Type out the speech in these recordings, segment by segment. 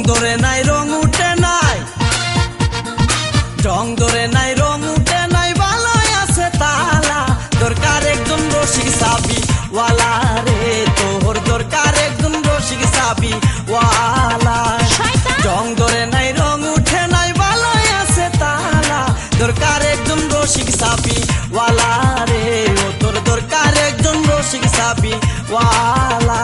ধরে নাই রং উঠে নাই, রং ধরে নাই রং উঠে নাই, ভালোই আছে তালা। দরকার একজন রসিক সাবি ওয়ালা রে, তোর দরকার একজন রসিক সাবি ওয়ালা। রং ধরে নাই রং উঠে নাই, ভালোই আছে তালা। দরকার একজন রসিক সাবি ওয়ালা রে, ও তোর দরকার একজন রসিক সাবি ওয়ালা।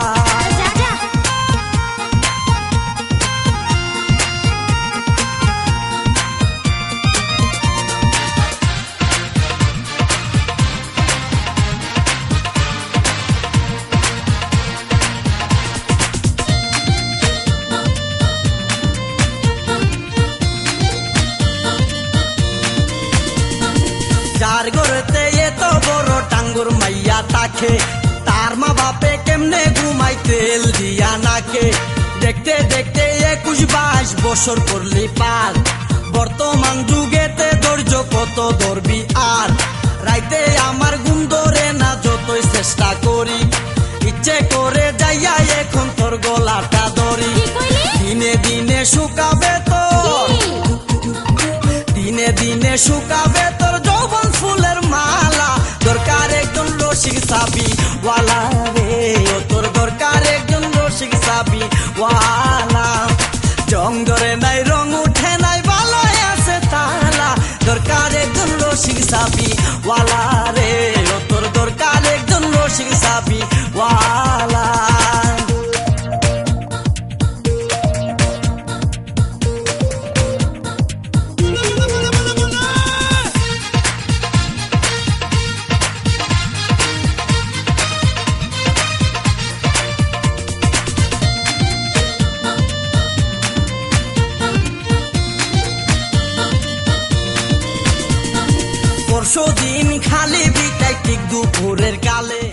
যার ঘরেতে এত বড় টাঙ্গুর মাইয়া তাকে, তার মা বাপে কেমনে ঘুমাই তেল দিয়া নাকে। দেখতে দেখতে 21-22 বছর করলি পার, বর্তমান যুগেতে ধৈর্য কত ধরবি আর। রাইতে আমার ঘুম ধরে না যতই চেষ্টা করি, ইচ্ছে করে যাইয়া এখন তোর গলাটা ধরি। দিনে দিনে শুকাবে তোর, দিনে দিনে শুকাবে তোর যৌবন ফুলের মালা। দরকার একজন রসিক সাবি ওয়ালা রে, ও তোর দরকার একজন রসিক সাবি ওয়ালা। রং ধরে নাই রং উঠে নাই, ভালোই আছে তালা। দরকার একজন রসিক সাবি ওয়ালা রে, ও তোর দরকার একজন রসিক সাবি ওয়ালা। পরশু দিন খালি বিটাই ঠিক দুপুরের কালে।